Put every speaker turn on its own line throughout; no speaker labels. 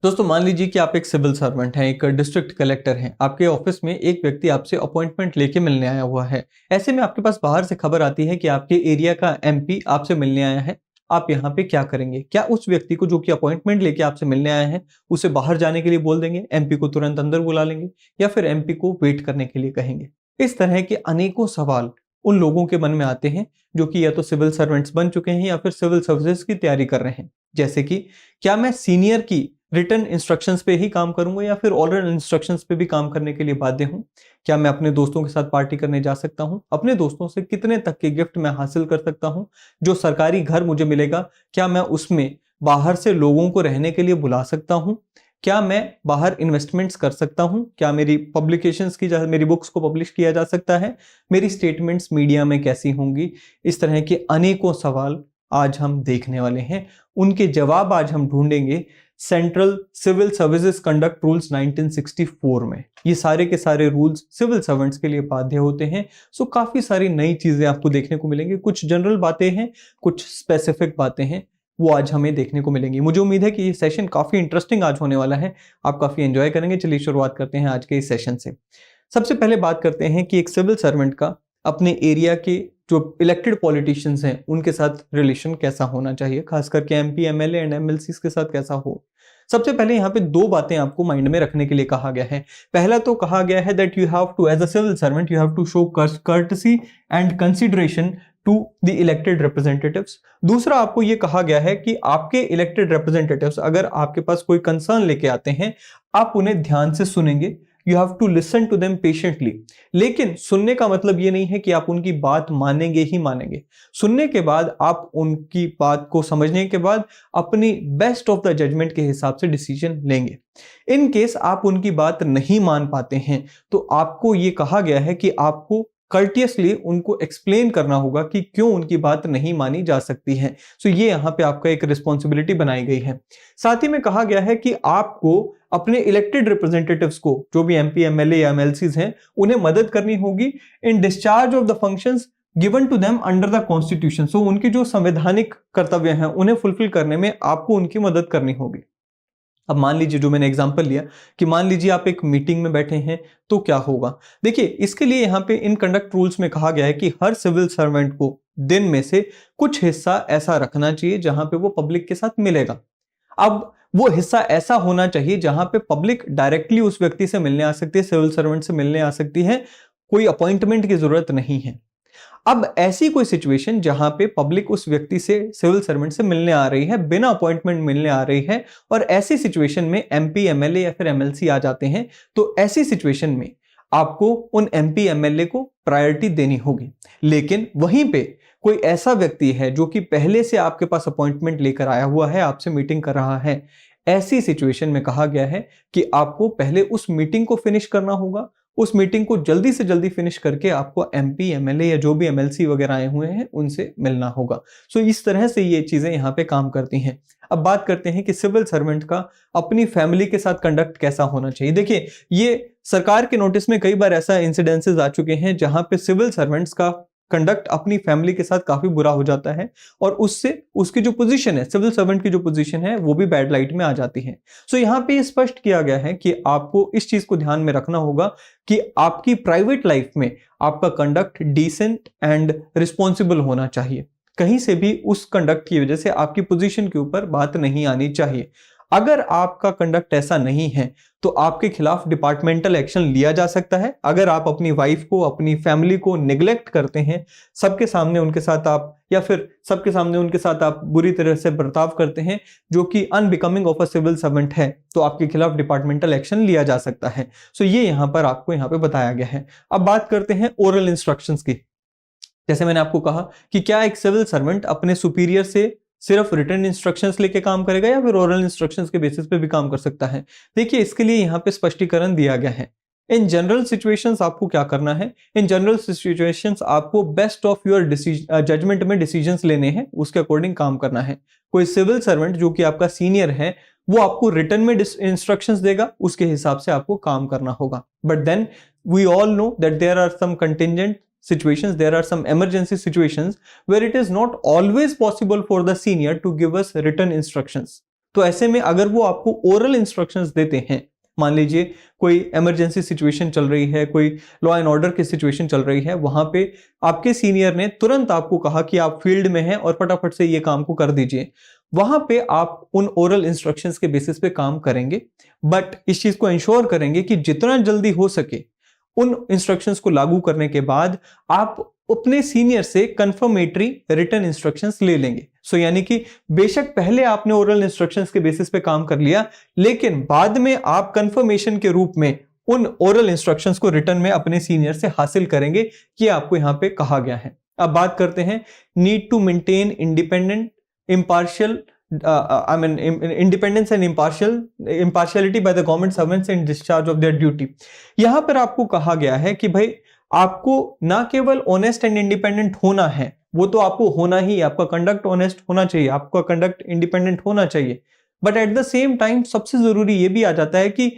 दोस्तों मान लीजिए कि आप एक सिविल सर्वेंट हैं, एक डिस्ट्रिक्ट कलेक्टर हैं। आपके ऑफिस में एक व्यक्ति आपसे अपॉइंटमेंट लेके मिलने आया हुआ है। ऐसे में आपके पास बाहर से खबर आती है कि आपके एरिया का एमपी आपसे मिलने आया है। आप यहाँ पे क्या करेंगे? क्या उस व्यक्ति को जो कि अपॉइंटमेंट लेके आपसे मिलने आया है उसे बाहर जाने के लिए बोल देंगे, एमपी को तुरंत अंदर बुला लेंगे, या फिर एमपी को वेट करने के लिए कहेंगे? इस तरह के अनेकों सवाल उन लोगों के मन में आते हैं जो कि या तो सिविल सर्वेंट्स बन चुके हैं या फिर सिविल सर्विसेज की तैयारी कर रहे हैं। जैसे कि क्या मैं सीनियर की रिटन इंस्ट्रक्शंस पे ही काम करूंगा या फिर ओरल इंस्ट्रक्शंस पे भी काम करने के लिए बाध्य हूं? क्या मैं अपने दोस्तों के साथ पार्टी करने जा सकता हूं? अपने दोस्तों से कितने तक के गिफ्ट मैं हासिल कर सकता हूं? जो सरकारी घर मुझे मिलेगा, क्या मैं उसमें बाहर से लोगों को रहने के लिए बुला सकता हूं? क्या मैं बाहर इन्वेस्टमेंट्स कर सकता हूं? क्या मेरी पब्लिकेशंस की मेरी बुक्स को पब्लिश किया जा सकता है? मेरी स्टेटमेंट्स मीडिया में कैसी होंगी? इस तरह के अनेकों सवाल आज हम देखने वाले हैं। उनके जवाब आज हम ढूंढेंगे central civil services conduct rules 1964 में। ये सारे के सारे रूल्स सिविल सर्वेंट्स के लिए बाध्य होते हैं। सो काफी सारी नई चीजें आपको देखने को मिलेंगी। कुछ जनरल बातें हैं, कुछ स्पेसिफिक बातें हैं, वो आज हमें देखने को मिलेंगी। मुझे उम्मीद है कि ये सेशन काफी इंटरेस्टिंग आज होने वाला है, आप काफी एंजॉय करेंगे। चलिए शुरुआत करते हैं आज के इस सेशन से। सबसे पहले बात करते हैं कि एक सिविल सर्वेंट का अपने एरिया के जो इलेक्टेड पॉलिटिशियंस हैं उनके साथ रिलेशन कैसा होना चाहिए, खास करके एमपी, एमएलए एंड एमएलसी के साथ कैसा हो। सबसे पहले यहाँ पे दो बातें आपको माइंड में रखने के लिए कहा गया है। पहला तो कहा गया है that you have to, as a civil servant, you have to show courtesy and consideration to the elected representatives. दूसरा आपको यह कहा गया है कि आपके इलेक्टेड रिप्रेजेंटेटिव्स अगर आपके पास कोई कंसर्न लेके आते हैं, आप उन्हें ध्यान से सुनेंगे। You have to listen to them patiently. लेकिन सुनने का मतलब ये नहीं है कि आप उनकी बात मानेंगे ही मानेंगे। सुनने के बाद आप उनकी बात को समझने के बाद अपनी बेस्ट ऑफ द जजमेंट के हिसाब से डिसीजन लेंगे। इन केस आप उनकी बात नहीं मान पाते हैं तो आपको ये कहा गया है कि आपको कर्टियसली उनको एक्सप्लेन करना होगा कि क्यों उनकी बात नहीं मानी जा सकती है। सो ये यहाँ पे आपका एक रिस्पॉन्सिबिलिटी बनाई गई है। साथ ही में कहा गया है कि आपको अपने इलेक्टेड रिप्रेजेंटेटिव्स को, जो भी एमपी, एमएलए या एमएलसीज हैं, उन्हें मदद करनी होगी in discharge of the functions given to them under the constitution. So उनके जो संवैधानिक कर्तव्य हैं उन्हें फुलफिल करने में आपको उनकी मदद करनी होगी। अब मान लीजिए, जो मैंने एग्जांपल लिया कि मान लीजिए आप एक मीटिंग में बैठे हैं तो क्या होगा। देखिए, इसके लिए यहाँ पे इन कंडक्ट रूल्स में कहा गया है कि हर सिविल सर्वेंट को दिन में से कुछ हिस्सा ऐसा रखना चाहिए जहां पे वो पब्लिक के साथ मिलेगा। अब वो हिस्सा ऐसा होना चाहिए जहां पे पब्लिक डायरेक्टली उस व्यक्ति से मिलने आ सकती है, सिविल सर्वेंट से मिलने आ सकती है, कोई अपॉइंटमेंट की जरूरत नहीं है। अब ऐसी कोई सिचुएशन जहां पे पब्लिक उस व्यक्ति से, सिविल सर्वेंट से मिलने आ रही है, बिना अपॉइंटमेंट मिलने आ रही है, और ऐसी सिचुएशन में एमपी, एमएलए या फिर एमएलसी आ जाते हैं, तो ऐसी सिचुएशन में आपको उन एमपी, एमएलए को प्रायोरिटी देनी होगी। लेकिन वहीं पे कोई ऐसा व्यक्ति है जो कि पहले से आपके पास अपॉइंटमेंट लेकर आया हुआ है, आपसे मीटिंग कर रहा है, ऐसी सिचुएशन में कहा गया है कि आपको पहले उस मीटिंग को फिनिश करना होगा। उस मीटिंग को जल्दी से जल्दी फिनिश करके आपको एमपी, एमएलए या जो भी एमएलसी वगैरह आए हुए हैं उनसे मिलना होगा। सो इस तरह से ये चीजें यहाँ पे काम करती हैं। अब बात करते हैं कि सिविल सर्वेंट का अपनी फैमिली के साथ कंडक्ट कैसा होना चाहिए। देखिए, ये सरकार के नोटिस में कई बार ऐसा इंसिडेंसेस आ चुके हैं जहां पे सिविल सर्वेंट्स का कंडक्ट अपनी फैमिली के साथ काफी बुरा हो जाता है और उससे उसकी जो पोजीशन है, सिविल सर्वेंट की जो पोजीशन है, वो भी बैड लाइट में आ जाती है। सो यहाँ पे स्पष्ट किया गया है कि आपको इस चीज को ध्यान में रखना होगा कि आपकी प्राइवेट लाइफ में आपका कंडक्ट डिसेंट एंड रिस्पॉन्सिबल होना चाहिए। कहीं से भी उस कंडक्ट की वजह से आपकी पोजीशन के ऊपर बात नहीं आनी चाहिए। अगर आपका कंडक्ट ऐसा नहीं है तो आपके खिलाफ डिपार्टमेंटल एक्शन लिया जा सकता है। अगर आप अपनी वाइफ को, अपनी फैमिली को निग्लेक्ट करते हैं, सबके सामने उनके साथ आप, या फिर सबके सामने उनके साथ आप बुरी तरह से बर्ताव करते हैं जो कि unbecoming of a civil servant है, तो आपके खिलाफ डिपार्टमेंटल एक्शन लिया जा सकता है। सो ये यहाँ पर आपको यहाँ पे बताया गया है। अब बात करते हैं ओरल इंस्ट्रक्शंस की। जैसे मैंने आपको कहा कि क्या एक सिविल सर्वेंट अपने सुपीरियर से सिर्फ रिटन इंस्ट्रक्शंस लेके काम करेगा या फिर ओरल इंस्ट्रक्शंस के बेसिस पे भी काम कर सकता है। देखिए, इसके लिए यहाँ पे स्पष्टीकरण दिया गया है। इन जनरल सिचुएशंस आपको क्या करना है? इन जनरल सिचुएशंस आपको बेस्ट ऑफ योर जजमेंट में डिसीजंस लेने हैं, उसके अकॉर्डिंग काम करना है। कोई सिविल सर्वेंट जो कि आपका सीनियर है, वो आपको रिटन में इंस्ट्रक्शंस देगा, उसके हिसाब से आपको काम करना होगा। But then we all know that there are some contingent situations, there are some emergency situations where it is not always possible for the senior to give us written instructions. तो ऐसे में अगर वो आपको ओरल इंस्ट्रक्शंस देते हैं, मान लीजिए कोई इमरजेंसी सिचुएशन चल रही है, कोई लॉ एंड ऑर्डर की सिचुएशन चल रही है, वहां पे आपके सीनियर ने तुरंत आपको कहा कि आप फील्ड में हैं और फटाफट से ये काम को कर दीजिए, वहां पे आप उन ओरल इंस्ट्रक्शंस के बेसिस पे काम करेंगे, बट इस चीज को इंश्योर करेंगे कि जितना जल्दी हो सके उन इंस्ट्रक्शंस को लागू करने के बाद आप अपने सीनियर से कंफर्मेटरी रिटन इंस्ट्रक्शंस ले लेंगे। सो यानी कि बेशक पहले आपने ओरल इंस्ट्रक्शंस के बेसिस पे काम कर लिया, लेकिन बाद में आप कंफर्मेशन के रूप में उन ओरल इंस्ट्रक्शंस को रिटन में अपने सीनियर से हासिल करेंगे कि आपको यहां पे कहा गया है। अब बात करते हैं need to maintain independent impartial independence and impartiality by the government servants in discharge of their duty। यहां पर आपको कहा गया है कि भाई आपको ना केवल ऑनेस्ट एंड इंडिपेंडेंट होना है, वो तो आपको होना ही, आपका कंडक्ट ऑनेस्ट होना चाहिए, आपका कंडक्ट इंडिपेंडेंट होना चाहिए, but at the same time सबसे जरूरी ये भी आ जाता है कि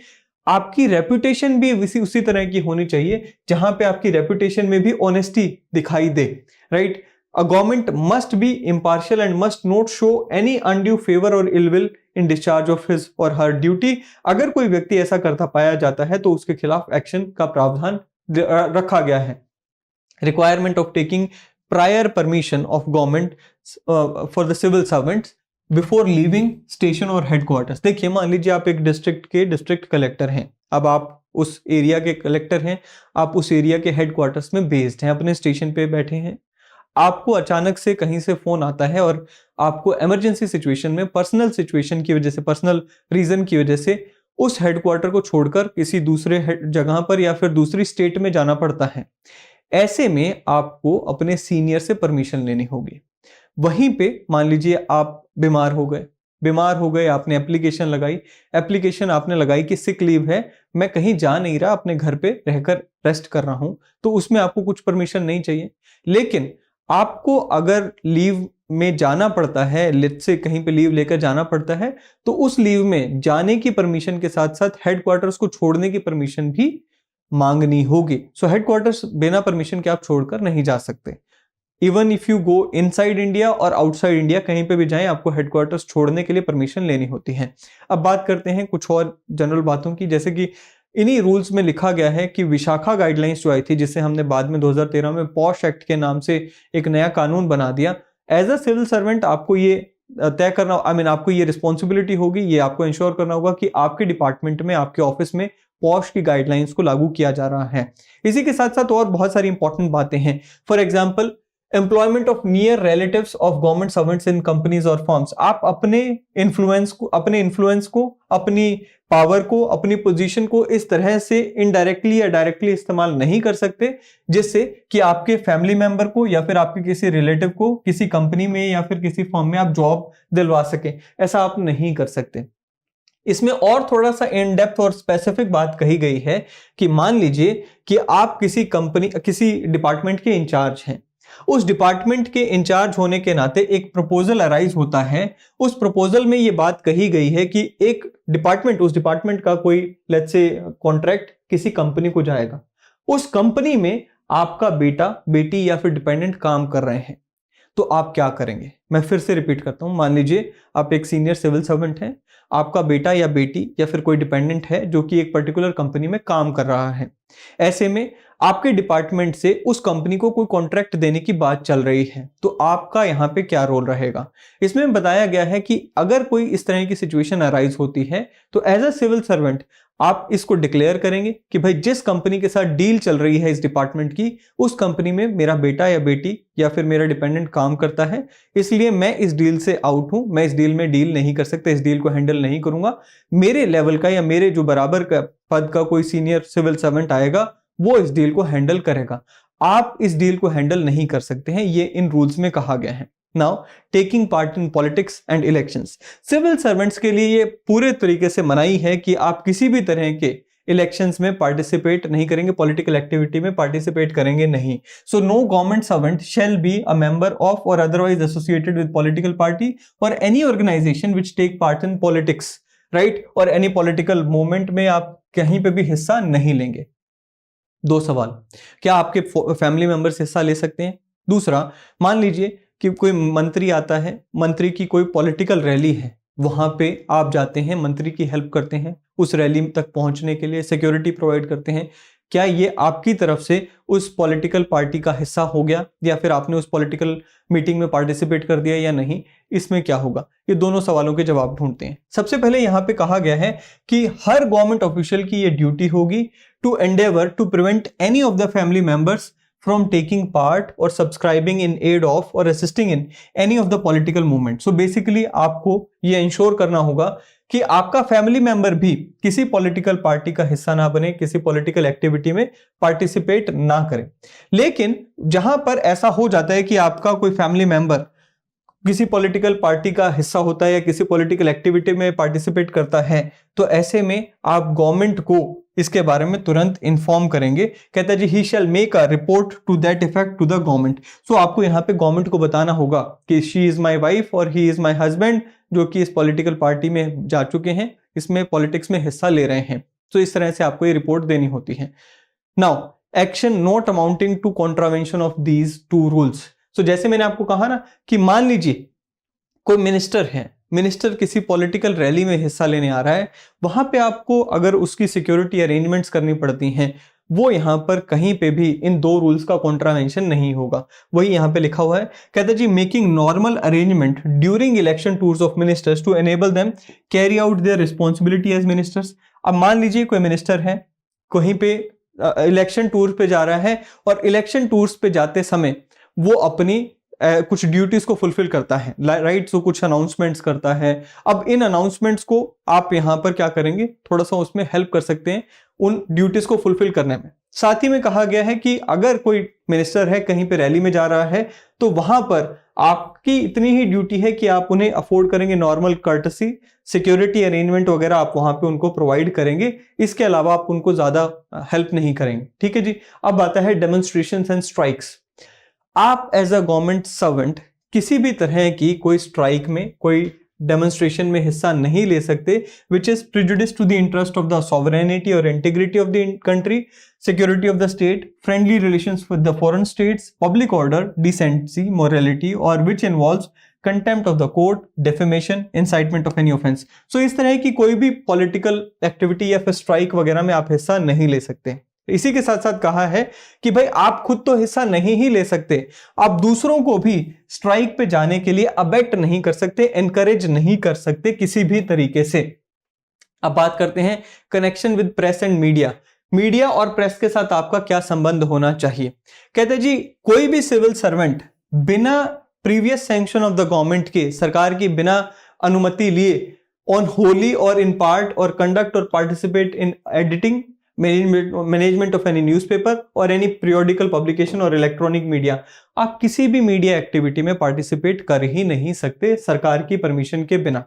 आपकी रेपुटेशन भी उसी तरह की होनी चाहिए जहां पे आपकी रेपुटेशन में भी ऑनेस्टी दिखाई दे, right. A government must be impartial and must not show any undue favor or ill will in discharge of his or her duty। अगर कोई व्यक्ति ऐसा करता पाया जाता है तो उसके खिलाफ एक्शन का प्रावधान रखा गया है। Requirement of taking prior permission of government for the civil servants before leaving station or headquarters। देखिए मान लीजिए आप एक डिस्ट्रिक्ट के डिस्ट्रिक्ट कलेक्टर हैं, अब आप उस एरिया के कलेक्टर हैं, आप उस एरिया के हेडक्वार्टर्स में बेस्ड हैं, अपने स्टेशन पे बैठे हैं, आपको अचानक से कहीं से फोन आता है और आपको इमरजेंसी सिचुएशन में पर्सनल सिचुएशन की वजह से, पर्सनल रीजन की वजह से उस हेडक्वार्टर को छोड़कर किसी दूसरे जगह पर या फिर दूसरी स्टेट में जाना पड़ता है। ऐसे में आपको अपने सीनियर से परमिशन लेनी होगी। वहीं पे मान लीजिए आप बीमार हो गए, आपने एप्लीकेशन आपने लगाई कि सिक लीव है, मैं कहीं जा नहीं रहा, अपने घर पे रहकर रेस्ट कर रहा हूं, तो उसमें आपको कुछ परमिशन नहीं चाहिए। लेकिन आपको अगर लीव में जाना पड़ता है, लेट्स से कहीं पे लीव लेकर जाना पड़ता है, तो उस लीव में जाने की परमिशन के साथ साथ हेडक्वार्टर्स को छोड़ने की परमिशन भी मांगनी होगी। सो हेडक्वार्टर्स बिना परमिशन के आप छोड़कर नहीं जा सकते। Even if you go inside India और आउटसाइड इंडिया, कहीं पे भी जाएं, आपको हेडक्वार्टर्स छोड़ने के लिए परमिशन लेनी होती है। अब बात करते हैं कुछ और जनरल बातों की, जैसे कि इन्हीं रूल्स में लिखा गया है कि विशाखा गाइडलाइंस जो आई थी, जिसे हमने बाद में 2013 में पॉश एक्ट के नाम से एक नया कानून बना दिया। एज अ सिविल सर्वेंट आपको ये तय करना, आपको ये रिस्पॉन्सिबिलिटी होगी, ये आपको इंश्योर करना होगा कि आपके डिपार्टमेंट में, आपके ऑफिस में पॉश की गाइडलाइंस को लागू किया जा रहा है। इसी के साथ साथ और बहुत सारी इंपॉर्टेंट बातें हैं। For example, employment of near relatives of government servants in companies और फर्म्स। आप अपने इन्फ्लुएंस को, अपनी पावर को, अपनी पोजीशन को इस तरह से इनडायरेक्टली या डायरेक्टली इस्तेमाल नहीं कर सकते जिससे कि आपके फैमिली मेंबर को या फिर आपके किसी रिलेटिव को किसी कंपनी में या फिर किसी फर्म में आप जॉब दिलवा सके, ऐसा आप नहीं कर सकते। इसमें और थोड़ा सा इन डेप्थ और स्पेसिफिक बात कही गई है कि मान लीजिए कि आप किसी डिपार्टमेंट के इंचार्ज हैं, उस डिपार्टमेंट के इंचार्ज होने के नाते एक प्रपोजल अराइज होता है। उस प्रपोजल में यह बात कही गई है कि एक डिपार्टमेंट, उस डिपार्टमेंट का कोई लेट्स से कॉन्ट्रैक्ट किसी कंपनी को जाएगा, उस कंपनी में आपका बेटा, बेटी या फिर डिपेंडेंट काम कर रहे हैं, तो आप क्या करेंगे? मैं फिर से रिपीट करता हूं। मान लीजिए आप एक सीनियर सिविल सर्वेंट हैं, आपका बेटा या बेटी या फिर कोई डिपेंडेंट है जो कि एक पर्टिकुलर कंपनी में काम कर रहा है। ऐसे में आपके डिपार्टमेंट से उस कंपनी को कोई कॉन्ट्रैक्ट देने की बात चल रही है, तो आपका यहां पे क्या रोल रहेगा? इसमें बताया गया है कि अगर कोई इस तरह की सिचुएशन अराइज होती है तो एज अ सिविल सर्वेंट आप इसको डिक्लेयर करेंगे कि भाई जिस कंपनी के साथ डील चल रही है इस डिपार्टमेंट की, उस कंपनी में मेरा बेटा या बेटी या फिर मेरा डिपेंडेंट काम करता है, इसलिए मैं इस डील से आउट हूं, मैं इस डील में डील नहीं कर सकता, इस डील को हैंडल नहीं करूंगा। मेरे लेवल का या मेरे जो बराबर का पद का कोई सीनियर सिविल सर्वेंट आएगा, वो इस डील को हैंडल करेगा। आप इस डील को हैंडल नहीं कर सकते हैं, ये इन रूल्स में कहा गया है। Now taking part in politics and elections, civil servants के लिए ये पूरे तरीके से मनाही है कि आप किसी भी तरह के इलेक्शंस में पार्टिसिपेट नहीं करेंगे, पॉलिटिकल एक्टिविटी में पार्टिसिपेट करेंगे नहीं। So no government servant shall be a member of और otherwise associated with political party और any organisation which take part in politics, right, और एनी पॉलिटिकल मूवमेंट में आप कहीं पे भी हिस्सा नहीं लेंगे। दो सवाल, क्या आपके फैमिली मेंबर्स हिस्सा ले सकते हैं? दूसरा, मान लीजिए कि कोई मंत्री आता है, मंत्री की कोई पॉलिटिकल रैली है, वहां पे आप जाते हैं, मंत्री की हेल्प करते हैं, उस रैली तक पहुंचने के लिए सिक्योरिटी प्रोवाइड करते हैं, क्या ये आपकी तरफ से उस पॉलिटिकल पार्टी का हिस्सा हो गया या फिर आपने उस पॉलिटिकल मीटिंग में पार्टिसिपेट कर दिया या नहीं? इसमें क्या होगा? ये दोनों सवालों के जवाब ढूंढते हैं। सबसे पहले यहाँ पे कहा गया है कि हर गवर्नमेंट ऑफिशियल की ये ड्यूटी होगी to endeavour to prevent any of the family members from taking part or subscribing in aid of or assisting in any of the political movement. So basically आपको ये इंश्योर करना होगा कि आपका family member भी किसी political party का हिस्सा ना बने, किसी पॉलिटिकल एक्टिविटी में पार्टिसिपेट ना करे। लेकिन जहां पर ऐसा हो जाता है कि आपका कोई फैमिली मेंबर किसी पॉलिटिकल पार्टी का हिस्सा होता है या किसी पॉलिटिकल एक्टिविटी में पार्टिसिपेट करता है, तो ऐसे में आप गवर्नमेंट को इसके बारे में तुरंत इन्फॉर्म करेंगे। कहता है जी he shall make a report to that effect to the government. So आपको यहाँ पे गवर्नमेंट को बताना होगा कि शी इज माई वाइफ और ही इज माई हस्बैंड, जो कि इस पॉलिटिकल पार्टी में जा चुके हैं, इसमें पॉलिटिक्स में हिस्सा ले रहे हैं। तो इस तरह से आपको ये रिपोर्ट देनी होती है। Now action not amounting to contravention of these two rules. तो जैसे मैंने आपको कहा ना कि मान लीजिए कोई मिनिस्टर है, मिनिस्टर किसी पॉलिटिकल रैली में हिस्सा लेने आ रहा है, वहां पे आपको अगर उसकी सिक्योरिटी अरेंजमेंट्स करनी पड़ती हैं, वो यहां पर कहीं पे भी इन दो रूल्स का कॉन्ट्रावेंशन नहीं होगा। वही यहां पे लिखा हुआ है, कहता है जी making normal arrangement during election tours of ministers to enable them carry out their responsibility as ministers. अब मान लीजिए कोई मिनिस्टर है, कहीं पे इलेक्शन टूर पे जा रहा है और इलेक्शन टूर्स पे जाते समय वो अपनी कुछ ड्यूटीज को फुलफिल करता है, राइट। सो कुछ अनाउंसमेंट्स करता है। अब इन अनाउंसमेंट्स को आप यहां पर क्या करेंगे, थोड़ा सा उसमें हेल्प कर सकते हैं उन ड्यूटीज को फुलफिल करने में। साथ ही में कहा गया है कि अगर कोई मिनिस्टर है कहीं पे रैली में जा रहा है, तो वहां पर आपकी इतनी ही ड्यूटी है कि आप उन्हें अफोर्ड करेंगे नॉर्मल कर्टसी, सिक्योरिटी अरेंजमेंट वगैरह आप वहां पे उनको प्रोवाइड करेंगे। इसके अलावा आप उनको ज्यादा हेल्प नहीं करेंगे, ठीक है जी। अब आता है डेमोन्स्ट्रेशंस एंड स्ट्राइक्स। आप एज अ गवर्नमेंट सर्वेंट किसी भी तरह की कोई स्ट्राइक में, कोई डेमोन्स्ट्रेशन में हिस्सा नहीं ले सकते which is prejudice to the interest of the sovereignty और integrity of the country, security of the state, friendly relations with the foreign states, public order, decency, morality और which involves contempt of the court, defamation, incitement of any offence. So इस तरह की कोई भी political activity या फिर strike वगैरह में आप हिस्सा नहीं ले सकते। इसी के साथ साथ कहा है कि भाई आप खुद तो हिस्सा नहीं ही ले सकते, आप दूसरों को भी स्ट्राइक पे जाने के लिए अबेट नहीं कर सकते, एनकरेज नहीं कर सकते किसी भी तरीके से। अब बात करते हैं connection with press and media. Media और प्रेस के साथ आपका क्या संबंध होना चाहिए। कहते जी कोई भी सिविल सर्वेंट बिना previous sanction of the government के, सरकार की बिना अनुमति लिए, ऑन होली और इन पार्ट और कंडक्ट और participate in editing, management of any newspaper और एनी पीरियोडिकल पब्लिकेशन और इलेक्ट्रॉनिक मीडिया, आप किसी भी मीडिया एक्टिविटी में पार्टिसिपेट कर ही नहीं सकते सरकार की परमिशन के बिना।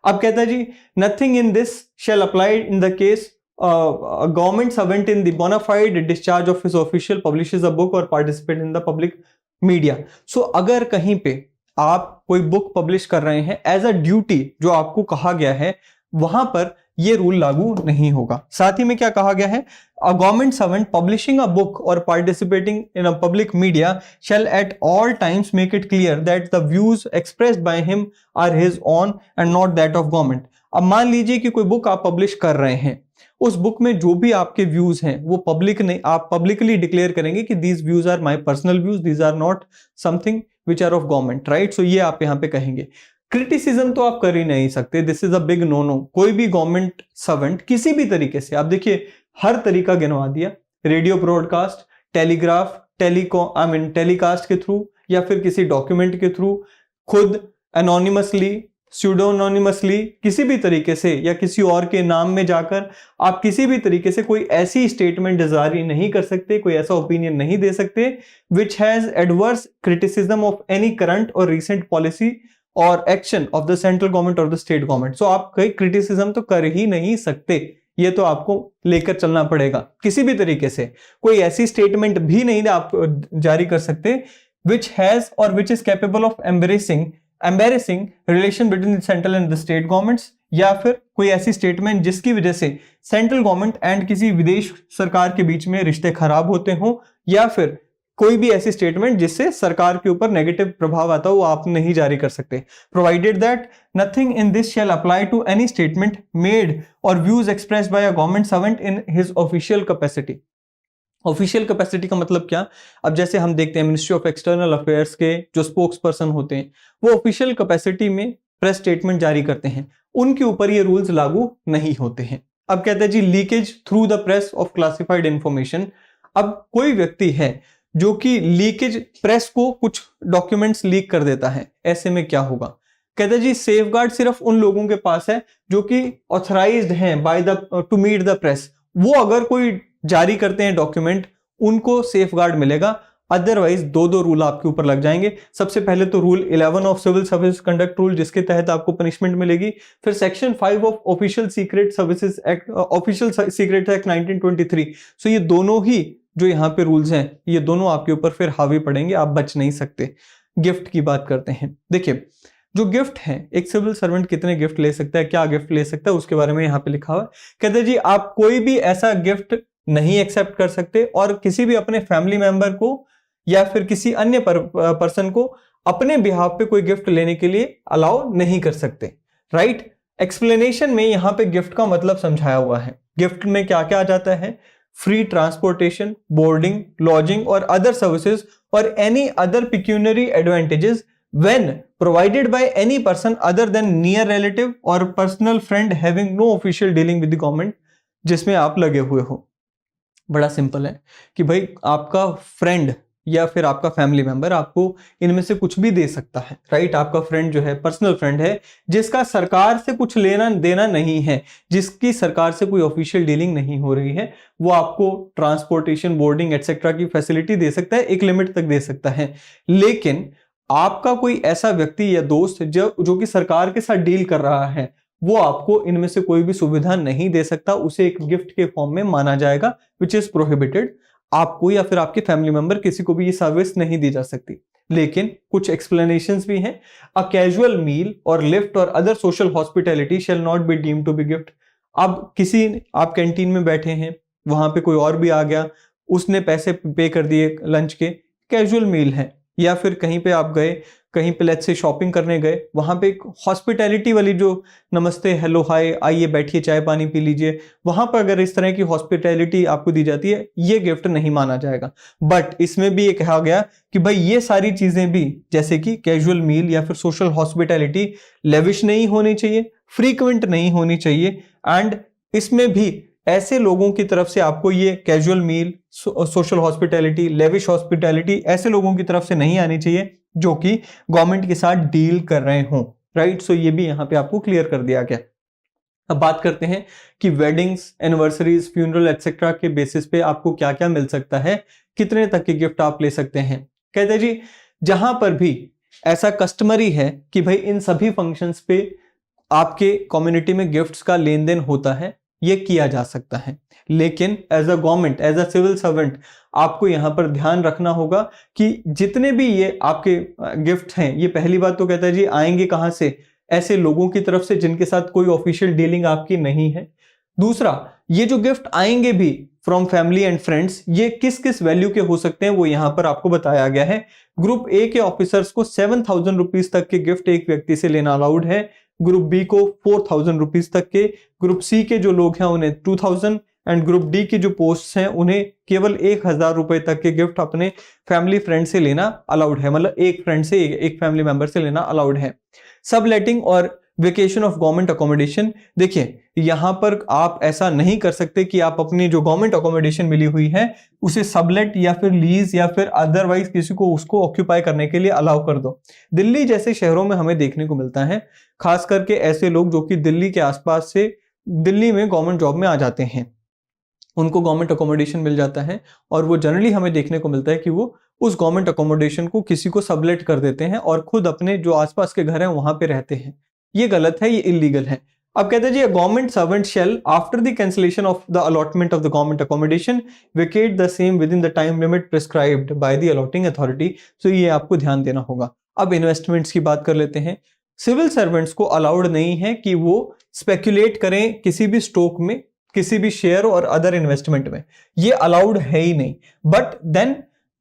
अब कहता है जी nothing in this shall apply in the case government servant in the bona fide discharge of his official publishes a book और participate in the public media. So अगर कहीं पे आप कोई बुक पब्लिश कर रहे हैं एज अ ड्यूटी, जो आपको कहा गया है, वहां पर ये रूल लागू नहीं होगा। साथ ही में क्या कहा गया है, a government servant publishing a book और participating in a public media shall at all times make it clear that the views expressed by him are his own and not that of government. अब मान लीजिए कि कोई book आप publish कर रहे हैं, उस बुक में जो भी आपके व्यूज हैं वो पब्लिक नहीं, आप पब्लिकली डिक्लेयर करेंगे कि these views are my personal views, these are not something which are of government, right. So ये आप यहाँ पे कहेंगे। क्रिटिसिज्म तो आप कर ही नहीं सकते, this is a big no no. कोई भी गवर्नमेंट सर्वेंट किसी भी तरीके से, आप देखिए हर तरीका गिनवा दिया, रेडियो ब्रॉडकास्ट, टेलीग्राफ, टेलीकास्ट के थ्रू या फिर किसी डॉक्यूमेंट के थ्रू, खुद एनोनिमसली, स्यूडोनोनिमसली, किसी भी तरीके से या किसी और के नाम में जाकर आप किसी भी तरीके से कोई ऐसी स्टेटमेंट जारी नहीं कर सकते, कोई ऐसा ओपिनियन नहीं दे सकते which has adverse criticism of any current और रिसेंट पॉलिसी और action of the central government और द स्टेट गवर्नमेंट। सो आप कई क्रिटिसिज्म तो कर ही नहीं सकते, ये तो आपको लेकर चलना पड़ेगा। किसी भी तरीके से कोई ऐसी स्टेटमेंट भी नहीं आप जारी कर सकते विच हैज और which is capable of embarrassing relation between the central and the state governments, या फिर कोई ऐसी स्टेटमेंट जिसकी वजह से सेंट्रल गवर्नमेंट एंड किसी विदेश सरकार के बीच में रिश्ते खराब होते हों, या फिर कोई भी ऐसी स्टेटमेंट जिससे सरकार के ऊपर नेगेटिव प्रभाव आता हो वो आप नहीं जारी कर सकते। Provided that nothing in this shall apply to any statement made और views expressed by a government servant in his official capacity. Official capacity का मतलब क्या? अब जैसे हम देखते हैं मिनिस्ट्री ऑफ एक्सटर्नल अफेयर्स के जो स्पोक्स पर्सन होते हैं वो ऑफिशियल कैपेसिटी में प्रेस स्टेटमेंट जारी करते हैं, उनके ऊपर ये रूल्स लागू नहीं होते हैं। अब कहते हैं जी leakage through the press of classified information. अब कोई व्यक्ति है जो कि लीकेज प्रेस को कुछ डॉक्यूमेंट्स लीक कर देता है, ऐसे में क्या होगा? कहते हैं जी सेफगार्ड सिर्फ उन लोगों के पास है जो कि ऑथराइज्ड हैं by the to meet the press. वो अगर कोई जारी करते हैं डॉक्यूमेंट उनको सेफगार्ड मिलेगा, अदरवाइज दो रूल आपके ऊपर लग जाएंगे। सबसे पहले तो rule 11 of civil service conduct rule जिसके तहत आपको पनिशमेंट मिलेगी, फिर section 5 of official secret services act, official secret act 1923। So ये दोनों ही जो यहाँ पे रूल्स हैं ये दोनों आपके ऊपर फिर हावी पड़ेंगे, आप बच नहीं सकते। गिफ्ट की बात करते हैं। देखिए जो गिफ्ट है, एक सिविल सर्वेंट कितने गिफ्ट ले सकता है, क्या गिफ्ट ले सकता है, उसके बारे में यहाँ पे लिखा हुआ है। कहते हैं जी आप कोई भी ऐसा गिफ्ट नहीं एक्सेप्ट कर सकते और किसी भी अपने फैमिली मेंबर को या फिर किसी अन्य पर्सन को अपने बिहाफ पे कोई गिफ्ट लेने के लिए अलाउ नहीं कर सकते। राइट? एक्सप्लेनेशन में यहाँ पे गिफ्ट का मतलब समझाया हुआ है। गिफ्ट में क्या क्या आ जाता है? फ्री ट्रांसपोर्टेशन, बोर्डिंग, लॉजिंग और अदर सर्विसेज और any other pecuniary advantages when provided by any person other than near relative और personal friend having no official dealing with the government, जिसमें आप लगे हुए हो। बड़ा सिंपल है कि भाई आपका फ्रेंड या फिर आपका फैमिली मेंबर आपको इनमें से कुछ भी दे सकता है। राइट? आपका फ्रेंड जो है पर्सनल फ्रेंड है जिसका सरकार से कुछ लेना देना नहीं है, जिसकी सरकार से कोई ऑफिशियल डीलिंग नहीं हो रही है, वो आपको ट्रांसपोर्टेशन, बोर्डिंग एटसेट्रा की फैसिलिटी दे सकता है, एक लिमिट तक दे सकता है। लेकिन आपका कोई ऐसा व्यक्ति या दोस्त जो कि सरकार के साथ डील कर रहा है वो आपको इनमें से कोई भी सुविधा नहीं दे सकता, उसे एक गिफ्ट के फॉर्म में माना जाएगा, विच इज प्रोहिबिटेड। आपको या फिर आपके फैमिली मेंबर किसी को भी ये सर्विस नहीं दी जा सकती। लेकिन कुछ एक्सप्लेनेशंस भी हैं। अ कैजुअल मील और लिफ्ट और other social hospitality shall not be deemed to be gift. अब आप कैंटीन में बैठे हैं, वहां पे कोई और भी आ गया, उसने पैसे पे कर दिए लंच के, कैजुअल मील है। या फिर कहीं पे आप गए, कहीं पे लेट्स से शॉपिंग करने गए, वहां पे एक हॉस्पिटैलिटी वाली जो नमस्ते, हेलो, हाय, आइए बैठिए, चाय पानी पी लीजिए, वहां पर अगर इस तरह की हॉस्पिटैलिटी आपको दी जाती है ये गिफ्ट नहीं माना जाएगा। बट इसमें भी ये कहा गया कि भाई ये सारी चीजें भी जैसे कि कैजुअल मील या फिर सोशल हॉस्पिटैलिटी लेविश नहीं होनी चाहिए, फ्रीक्वेंट नहीं होनी चाहिए, एंड इसमें भी ऐसे लोगों की तरफ से आपको ये कैजुअल मील, सोशल हॉस्पिटैलिटी, लेविश हॉस्पिटैलिटी ऐसे लोगों की तरफ से नहीं आनी चाहिए जो कि गवर्नमेंट के साथ डील कर रहे हों। राइट? सो ये भी यहां पे आपको क्लियर कर दिया गया। अब बात करते हैं कि वेडिंग्स, एनिवर्सरीज, फ्यूनरल एटसेट्रा के बेसिस पे आपको क्या क्या मिल सकता है, कितने तक के गिफ्ट आप ले सकते हैं। कहते हैं जी जहां पर भी ऐसा कस्टमरी है कि भाई इन सभी फंक्शंस पे आपके कम्युनिटी में गिफ्ट्स का लेन देन होता है, ये किया जा सकता है। लेकिन as a government, as a civil servant आपको यहां पर ध्यान रखना होगा कि जितने भी ये आपके गिफ्ट हैं, ये पहली बात तो कहता है जी आएंगे कहां से? ऐसे लोगों की तरफ से जिनके साथ कोई ऑफिशियल डीलिंग आपकी नहीं है। दूसरा, ये जो गिफ्ट आएंगे भी फ्रॉम फैमिली एंड फ्रेंड्स, ये किस किस वैल्यू के हो सकते हैं वो यहां पर आपको बताया गया है। ग्रुप ए के ऑफिसर्स को 7,000 रुपीज तक के गिफ्ट एक व्यक्ति से लेना अलाउड है। ग्रुप बी को 4,000 रुपीज तक के, ग्रुप सी के जो लोग हैं उन्हें 2,000, एंड ग्रुप डी के जो पोस्ट हैं उन्हें केवल 1,000 रुपए तक के गिफ्ट अपने फैमिली फ्रेंड से लेना अलाउड है। मतलब एक फ्रेंड से, एक फैमिली मेंबर से लेना अलाउड है। सबलेटिंग और वेकेशन ऑफ गवर्नमेंट अकोमोडेशन, देखिए यहां पर आप ऐसा नहीं कर सकते कि आप अपनी जो गवर्नमेंट अकोमोडेशन मिली हुई है उसे सबलेट या फिर लीज या फिर अदरवाइज किसी को उसको ऑक्यूपाई करने के लिए अलाउ कर दो। दिल्ली जैसे शहरों में हमें देखने को मिलता है, खास करके ऐसे लोग जो कि दिल्ली के आसपास से दिल्ली में गवर्नमेंट जॉब में आ जाते हैं, उनको गवर्नमेंट अकोमोडेशन मिल जाता है और वो जनरली हमें देखने को मिलता है कि वो उस गवर्नमेंट अकोमोडेशन को किसी को सबलेट कर देते हैं और खुद अपने जो आसपास के घर हैं वहां पे रहते हैं। ये गलत है, ये इलीगल है। अब कहते हैं जी government servant shall after the cancellation of the allotment of the government accommodation vacate the same within the time limit prescribed by the allotting authority. So ये आपको ध्यान देना होगा। अब इन्वेस्टमेंट्स की बात कर लेते हैं। सिविल सर्वेंट्स को अलाउड नहीं है कि वो स्पेक्यूलेट करें किसी भी स्टॉक में, किसी भी शेयर और अदर इन्वेस्टमेंट में, ये अलाउड है ही नहीं। बट देन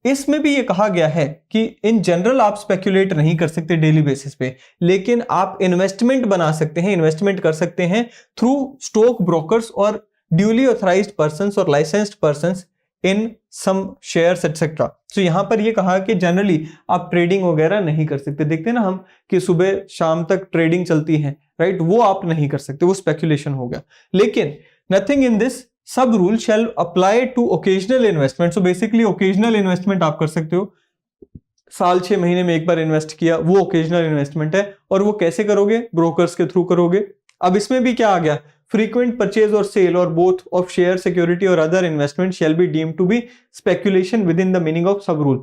इसमें भी ये कहा गया है कि इन जनरल आप स्पेक्यूलेट नहीं कर सकते डेली बेसिस पे, लेकिन आप इन्वेस्टमेंट बना सकते हैं, इन्वेस्टमेंट कर सकते हैं थ्रू स्टॉक ब्रोकर्स और ड्यूली ऑथराइज्ड पर्संस और लाइसेंस्ड पर्संस इन सम शेयर्स एटसेट्रा। तो यहां पर ये कहा कि जनरली आप ट्रेडिंग वगैरह नहीं कर सकते। देखते हैं ना हम कि सुबह शाम तक ट्रेडिंग चलती है, राइट, वो आप नहीं कर सकते, वो स्पेक्यूलेशन हो गया। लेकिन nothing in this sub rule shall apply to occasional investment. So basically occasional investment आप कर सकते हो, साल 6 महीने में एक बार इन्वेस्ट किया, वो ओकेजनल इन्वेस्टमेंट है। और वो कैसे करोगे? ब्रोकर्स के थ्रू करोगे। अब इसमें भी क्या आ गया? फ्रीक्वेंट परचेज और सेल और बोथ ऑफ शेयर, सिक्योरिटी और other investment shall be deemed to be speculation within the meaning of sub rule.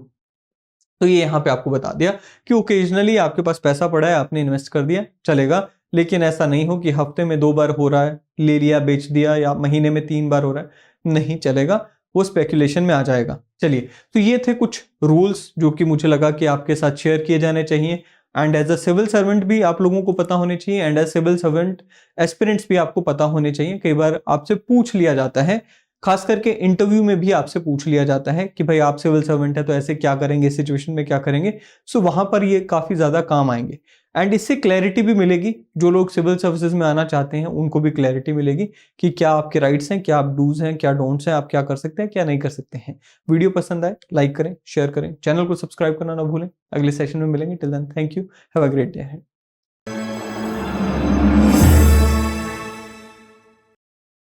तो ये यहां पे आपको बता दिया कि ओकेजनली आपके पास पैसा पड़ा है, आपने इन्वेस्ट कर दिया, चलेगा। लेकिन ऐसा नहीं हो कि हफ्ते में 2 बार हो रहा है, ले लिया बेच दिया, या महीने में 3 बार हो रहा है, नहीं चलेगा, वो स्पेक्यूलेशन में आ जाएगा। चलिए, तो ये थे कुछ रूल्स जो कि मुझे लगा कि आपके साथ शेयर किए जाने चाहिए। And as a civil servant भी आप लोगों को पता होने चाहिए, and as civil servant aspirants भी आपको पता होने चाहिए। कई बार आपसे पूछ लिया जाता है, खास करके इंटरव्यू में भी आपसे पूछ लिया जाता है कि भाई आप सिविल सर्वेंट है तो ऐसे क्या करेंगे, इस सिचुएशन में क्या करेंगे। सो वहां पर ये काफी ज्यादा काम आएंगे। एंड इससे क्लैरिटी भी मिलेगी, जो लोग सिविल सर्विसेज में आना चाहते हैं उनको भी क्लैरिटी मिलेगी कि क्या आपके राइट्स हैं, क्या आप डूज हैं, क्या डोंट्स हैं, आप क्या कर सकते हैं, क्या नहीं कर सकते हैं। वीडियो पसंद आए लाइक करें, शेयर करें, चैनल को सब्सक्राइब करना ना भूलें। अगले सेशन में मिलेंगे। Till then thank you, have a great day.